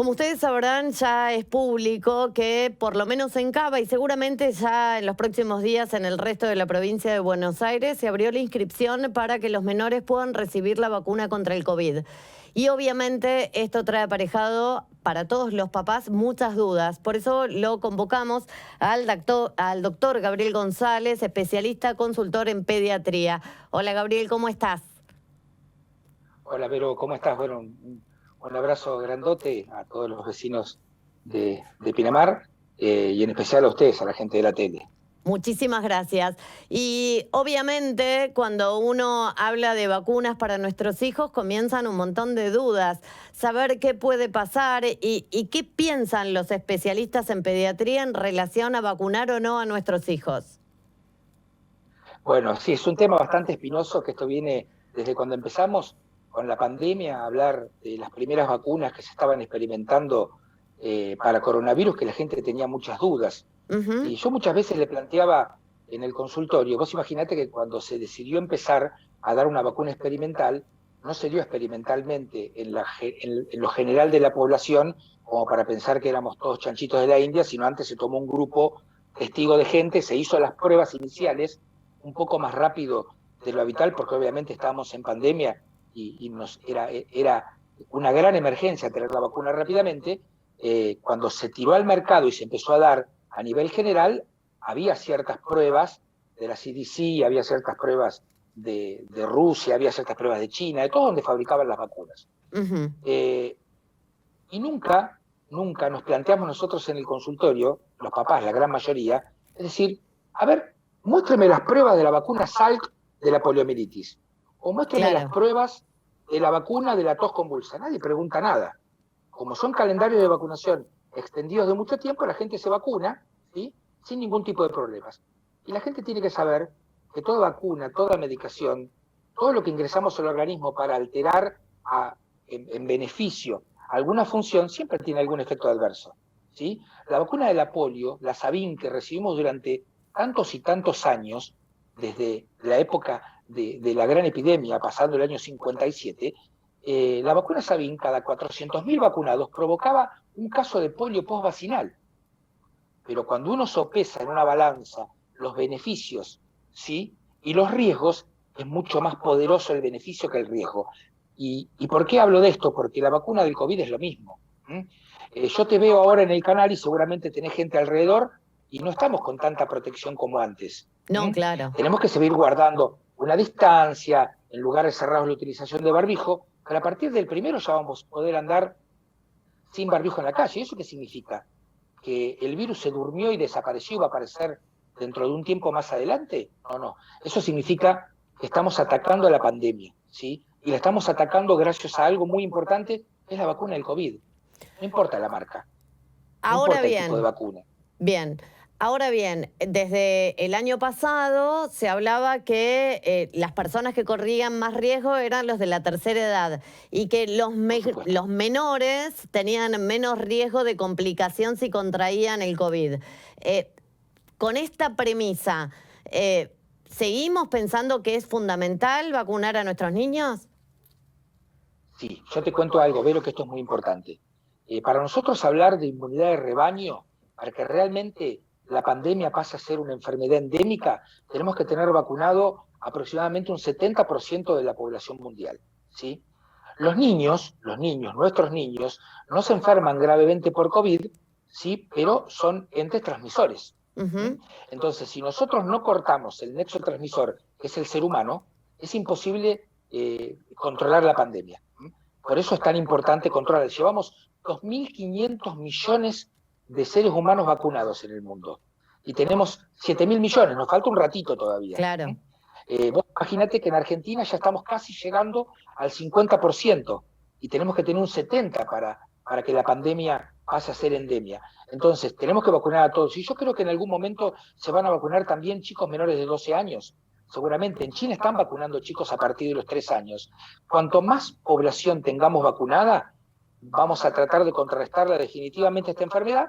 Como ustedes sabrán, ya es público que por lo menos en Cava y seguramente ya en los próximos días en el resto de la provincia de Buenos Aires se abrió la inscripción para que los menores puedan recibir la vacuna contra el COVID. Y obviamente esto trae aparejado para todos los papás muchas dudas. Por eso lo convocamos al doctor Gabriel González, especialista consultor en pediatría. Hola Gabriel, ¿cómo estás? Hola, Vero, ¿cómo estás? Bueno, un abrazo grandote a todos los vecinos de Pinamar y en especial a ustedes, a la gente de la tele. Muchísimas gracias. Y obviamente cuando uno habla de vacunas para nuestros hijos comienzan un montón de dudas. Saber qué puede pasar y qué piensan los especialistas en pediatría en relación a vacunar o no a nuestros hijos. Bueno, sí, es un tema bastante espinoso, que esto viene desde cuando empezamos con la pandemia a hablar de las primeras vacunas que se estaban experimentando para coronavirus, que la gente tenía muchas dudas. Ujú. Y yo muchas veces le planteaba en el consultorio, vos imaginate que cuando se decidió empezar a dar una vacuna experimental, no se dio experimentalmente en lo general de la población, como para pensar que éramos todos chanchitos de la India, sino antes se tomó un grupo testigo de gente, se hizo las pruebas iniciales un poco más rápido de lo habitual, porque obviamente estábamos en pandemia y era una gran emergencia tener la vacuna rápidamente. Cuando se tiró al mercado y se empezó a dar a nivel general, había ciertas pruebas de la CDC, había ciertas pruebas de Rusia, había ciertas pruebas de China, de todo donde fabricaban las vacunas. Ujú. Y nunca nos planteamos nosotros en el consultorio, los papás, la gran mayoría, es decir, a ver, muéstreme las pruebas de la vacuna Salk de la poliomielitis, o muéstreme las Claro. pruebas de la vacuna de la tos convulsa. Nadie pregunta nada. Como son calendarios de vacunación extendidos de mucho tiempo, la gente se vacuna, ¿sí?, sin ningún tipo de problemas. Y la gente tiene que saber que toda vacuna, toda medicación, todo lo que ingresamos al organismo para alterar en beneficio alguna función, siempre tiene algún efecto adverso, ¿sí? La vacuna de la polio, la Sabin, que recibimos durante tantos y tantos años, desde la época de la gran epidemia, pasando el año 57, la vacuna Sabin, cada 400.000 vacunados, provocaba un caso de polio postvacinal. Pero cuando uno sopesa en una balanza los beneficios, ¿sí?, y los riesgos, es mucho más poderoso el beneficio que el riesgo. ¿Y por qué hablo de esto? Porque la vacuna del COVID es lo mismo. Yo te veo ahora en el canal y seguramente tenés gente alrededor y no estamos con tanta protección como antes. No, claro. Tenemos que seguir guardando una distancia, en lugares cerrados la utilización de barbijo, pero a partir del primero ya vamos a poder andar sin barbijo en la calle. ¿Y eso qué significa? ¿Que el virus se durmió y desapareció y va a aparecer dentro de un tiempo más adelante? No. Eso significa que estamos atacando a la pandemia, ¿sí? Y la estamos atacando gracias a algo muy importante, que es la vacuna del COVID. No importa la marca, no Ahora importa el tipo de bien. vacuna. Bien, ahora bien, desde el año pasado se hablaba que las personas que corrían más riesgo eran los de la tercera edad y que Por supuesto. los menores tenían menos riesgo de complicación si contraían el COVID. Eh, con esta premisa, ¿seguimos pensando que es fundamental vacunar a nuestros niños? Sí, yo te cuento algo, Vero, que esto es muy importante. Para nosotros hablar de inmunidad de rebaño, para que realmente la pandemia pase a ser una enfermedad endémica, tenemos que tener vacunado aproximadamente un 70% de la población mundial, ¿sí? Nuestros niños, no se enferman gravemente por COVID, ¿sí?, pero son entes transmisores. ¿Mm? Ujú. Entonces, si nosotros no cortamos el nexo transmisor, que es el ser humano, es imposible controlar la pandemia. Por eso es tan importante controlar. Llevamos 2.500 millones de seres humanos vacunados en el mundo y tenemos 7.000 millones, nos falta un ratito todavía. Claro. Vos imagínate que en Argentina ya estamos casi llegando al 50% y tenemos que tener un 70% para que la pandemia pase a ser endemia. Entonces, tenemos que vacunar a todos. Y yo creo que en algún momento se van a vacunar también chicos menores de 12 años. Seguramente en China están vacunando chicos a partir de los 3 años. Cuanto más población tengamos vacunada, vamos a tratar de contrarrestarla definitivamente esta enfermedad,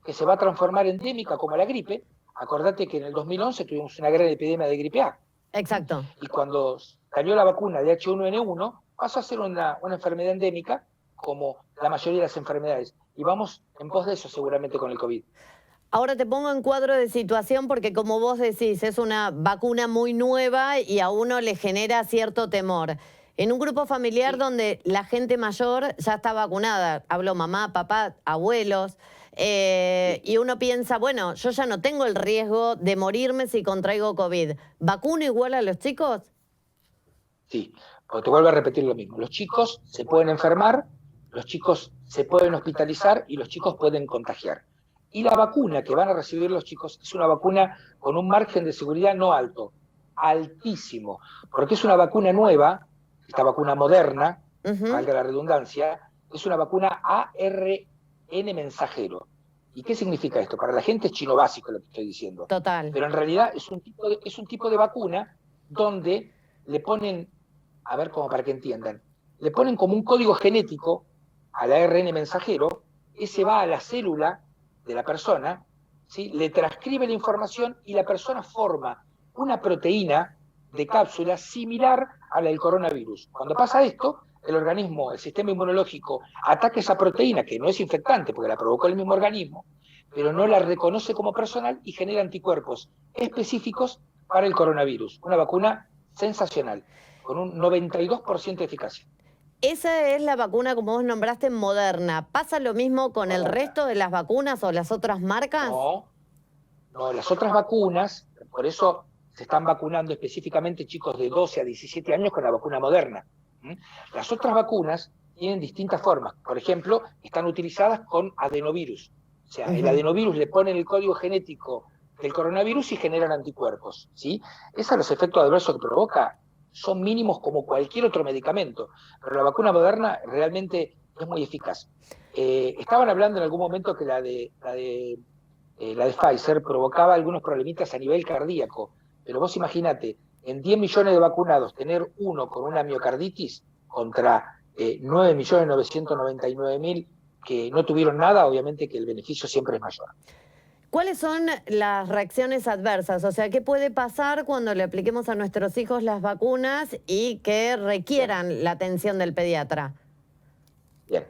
que se va a transformar endémica como la gripe. Acordate que en el 2011 tuvimos una gran epidemia de gripe A. Exacto. Y cuando salió la vacuna de H1N1, pasó a ser una enfermedad endémica, como la mayoría de las enfermedades. Y vamos en pos de eso seguramente con el COVID. Ahora te pongo en cuadro de situación porque como vos decís, es una vacuna muy nueva y a uno le genera cierto temor. En un grupo familiar Sí. donde la gente mayor ya está vacunada, hablo mamá, papá, abuelos, Sí. y uno piensa, bueno, yo ya no tengo el riesgo de morirme si contraigo COVID. ¿Vacuno igual a los chicos? Sí, porque te vuelvo a repetir lo mismo. Los chicos se pueden enfermar, los chicos se pueden hospitalizar y los chicos pueden contagiar. Y la vacuna que van a recibir los chicos es una vacuna con un margen de seguridad no alto, altísimo, porque es una vacuna nueva, esta vacuna moderna, valga la redundancia, es una vacuna ARN mensajero. ¿Y qué significa esto? Para la gente es chino básico lo que estoy diciendo. Total. Pero en realidad es un tipo de vacuna donde le ponen, a ver como para que entiendan, le ponen como un código genético al ARN mensajero, ese va a la célula de la persona, ¿sí? Le transcribe la información y la persona forma una proteína de cápsula similar a la del coronavirus. Cuando pasa esto, el organismo, el sistema inmunológico, ataca esa proteína, que no es infectante porque la provocó el mismo organismo, pero no la reconoce como personal y genera anticuerpos específicos para el coronavirus. Una vacuna sensacional, con un 92% de eficacia. Esa es la vacuna, como vos nombraste, Moderna. ¿Pasa lo mismo con el Moderna. resto de las vacunas o las otras marcas? No, las otras vacunas, por eso se están vacunando específicamente chicos de 12 a 17 años con la vacuna Moderna. Las otras vacunas tienen distintas formas. Por ejemplo, están utilizadas con adenovirus. O sea, el adenovirus le ponen el código genético del coronavirus y generan anticuerpos, ¿sí? Esos los efectos adversos que provoca son mínimos como cualquier otro medicamento, pero la vacuna Moderna realmente es muy eficaz. Estaban hablando en algún momento que la de Pfizer provocaba algunos problemitas a nivel cardíaco, pero vos imaginate, en 10 millones de vacunados, tener uno con una miocarditis contra 9.999.000 que no tuvieron nada, obviamente que el beneficio siempre es mayor. ¿Cuáles son las reacciones adversas? O sea, ¿qué puede pasar cuando le apliquemos a nuestros hijos las vacunas y que requieran la atención del pediatra? Bien,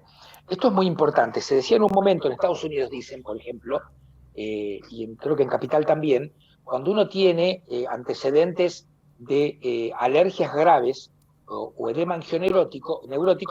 esto es muy importante. Se decía en un momento, en Estados Unidos dicen, por ejemplo, y creo que en Capital también, cuando uno tiene antecedentes de alergias graves o edema neurótico,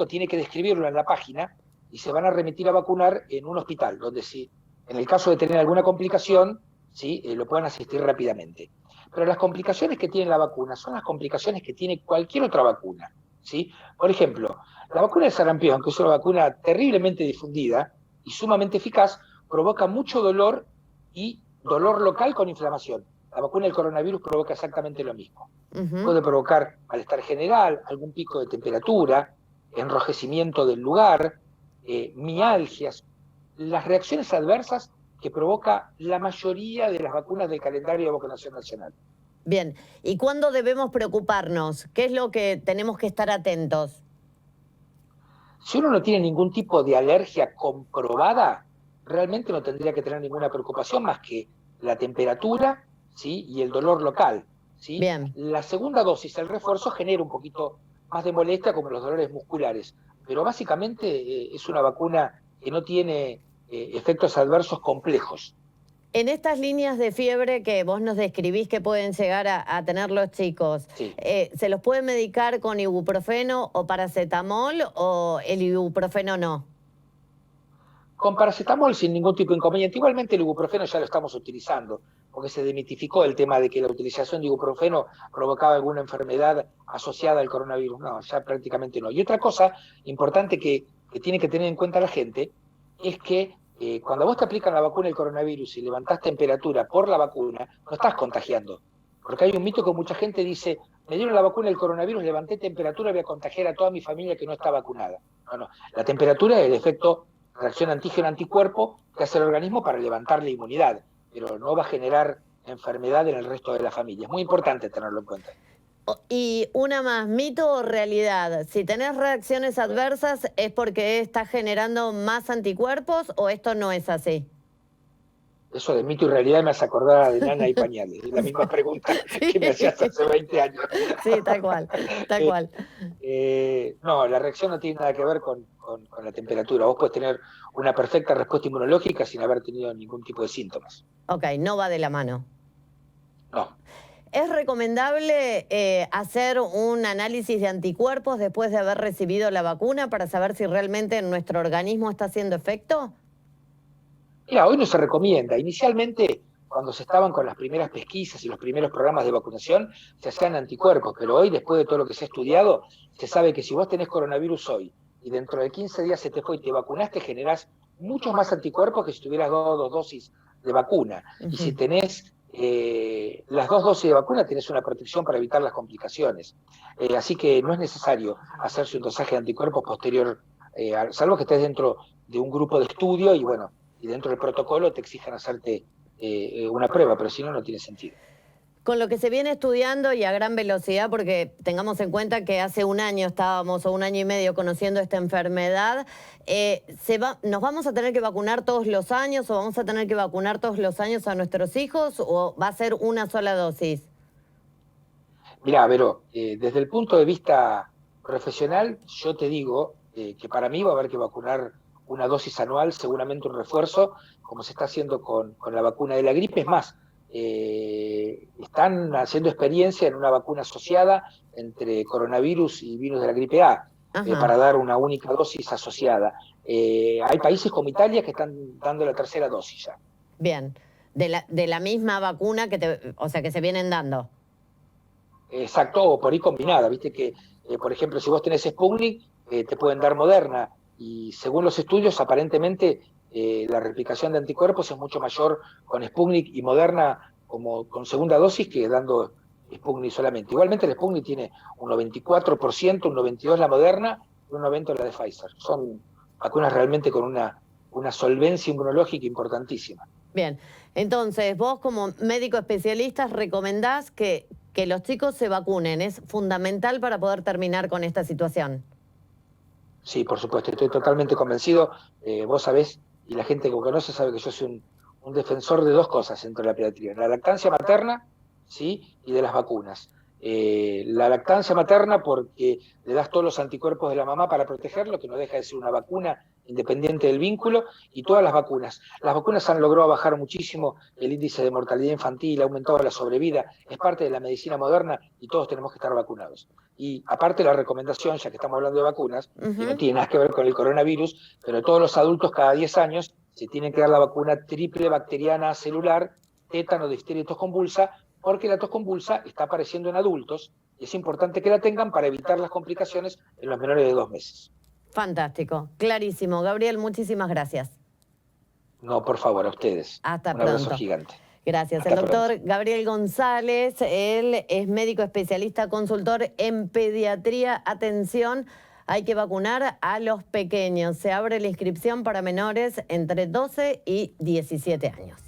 tiene que describirlo en la página y se van a remitir a vacunar en un hospital, donde si en el caso de tener alguna complicación, ¿sí? Lo puedan asistir rápidamente. Pero las complicaciones que tiene la vacuna son las complicaciones que tiene cualquier otra vacuna, ¿sí? Por ejemplo, la vacuna de sarampión, que es una vacuna terriblemente difundida y sumamente eficaz, provoca mucho dolor y dolor local con inflamación. La vacuna del coronavirus provoca exactamente lo mismo. Puede provocar malestar general, algún pico de temperatura, enrojecimiento del lugar, mialgias, las reacciones adversas que provoca la mayoría de las vacunas del calendario de vacunación nacional. Bien, ¿y cuándo debemos preocuparnos? ¿Qué es lo que tenemos que estar atentos? Si uno no tiene ningún tipo de alergia comprobada, realmente no tendría que tener ninguna preocupación más que la temperatura, ¿sí? Y el dolor local, ¿sí? Bien. La segunda dosis, el refuerzo, genera un poquito más de molestia como los dolores musculares, pero básicamente es una vacuna que no tiene efectos adversos complejos. En estas líneas de fiebre que vos nos describís que pueden llegar a tener los chicos, Sí. ¿se los puede medicar con ibuprofeno o paracetamol o el ibuprofeno no? Con paracetamol sin ningún tipo de inconveniente. Igualmente el ibuprofeno ya lo estamos utilizando, porque se demitificó el tema de que la utilización de ibuprofeno provocaba alguna enfermedad asociada al coronavirus. No, ya prácticamente no. Y otra cosa importante que tiene que tener en cuenta la gente es que cuando vos te aplican la vacuna del coronavirus y levantás temperatura por la vacuna, no estás contagiando. Porque hay un mito que mucha gente dice, me dieron la vacuna del coronavirus, levanté temperatura, voy a contagiar a toda mi familia que no está vacunada. No. La temperatura es el efecto reacción antígeno-anticuerpo que hace el organismo para levantar la inmunidad, pero no va a generar enfermedad en el resto de la familia. Es muy importante tenerlo en cuenta. Y una más, ¿mito o realidad? Si tenés reacciones adversas, ¿es porque estás generando más anticuerpos o esto no es así? Eso de mito y realidad me hace acordar de Nana y Pañales, es la misma pregunta que me hacías hace 20 años. Sí, tal cual, tal cual. No, la reacción no tiene nada que ver con la temperatura. Vos podés tener una perfecta respuesta inmunológica sin haber tenido ningún tipo de síntomas. Ok, no va de la mano. No. ¿Es recomendable hacer un análisis de anticuerpos después de haber recibido la vacuna para saber si realmente nuestro organismo está haciendo efecto? Mira, hoy no se recomienda. Inicialmente, cuando se estaban con las primeras pesquisas y los primeros programas de vacunación, se hacían anticuerpos, pero hoy, después de todo lo que se ha estudiado, se sabe que si vos tenés coronavirus hoy y dentro de 15 días se te fue y te vacunaste, generás muchos más anticuerpos que si tuvieras 2 dosis de vacuna. Y si tenés las 2 dosis de vacuna, tenés una protección para evitar las complicaciones. Así que no es necesario hacerse un dosaje de anticuerpos posterior, salvo que estés dentro de un grupo de estudio y bueno, y dentro del protocolo te exijan hacerte una prueba, pero si no, no tiene sentido. Con lo que se viene estudiando y a gran velocidad, porque tengamos en cuenta que hace un año estábamos, o un año y medio, conociendo esta enfermedad, ¿nos vamos a tener que vacunar todos los años o vamos a tener que vacunar todos los años a nuestros hijos o va a ser una sola dosis? Mirá, Vero, desde el punto de vista profesional, yo te digo que para mí va a haber que vacunar una dosis anual, seguramente un refuerzo, como se está haciendo con la vacuna de la gripe. Es más, están haciendo experiencia en una vacuna asociada entre coronavirus y virus de la gripe A, para dar una única dosis asociada. Hay países como Italia que están dando la tercera dosis ya. Bien, de la misma vacuna o sea, que se vienen dando. Exacto, o por ahí combinada, viste que, por ejemplo, si vos tenés Sputnik, te pueden dar Moderna, y según los estudios, aparentemente la replicación de anticuerpos es mucho mayor con Sputnik y Moderna como con segunda dosis que dando Sputnik solamente. Igualmente el Sputnik tiene un 94%, un 92% la Moderna y un 90% la de Pfizer. Son vacunas realmente con una solvencia inmunológica importantísima. Bien, entonces vos como médico especialista recomendás que los chicos se vacunen. Es fundamental para poder terminar con esta situación. Sí, por supuesto, estoy totalmente convencido. Vos sabés, y la gente que me conoce sabe que yo soy un defensor de dos cosas dentro de la pediatría: la lactancia materna, ¿sí? Y de las vacunas. La lactancia materna porque le das todos los anticuerpos de la mamá para protegerlo, que no deja de ser una vacuna independiente del vínculo, y todas las vacunas. Las vacunas han logrado bajar muchísimo el índice de mortalidad infantil, ha aumentado la sobrevida, es parte de la medicina moderna y todos tenemos que estar vacunados. Y aparte la recomendación, ya que estamos hablando de vacunas, que no tiene nada que ver con el coronavirus, pero todos los adultos cada 10 años se tienen que dar la vacuna triple bacteriana celular, tétano, difteria y tos convulsa, porque la tos convulsa está apareciendo en adultos y es importante que la tengan para evitar las complicaciones en los menores de 2 meses. Fantástico, clarísimo. Gabriel, muchísimas gracias. No, por favor, a ustedes. Hasta Un abrazo pronto. gigante. Gracias. Hasta El doctor pronto. Gabriel González, él es médico especialista, consultor en pediatría. Atención, hay que vacunar a los pequeños. Se abre la inscripción para menores entre 12 y 17 años.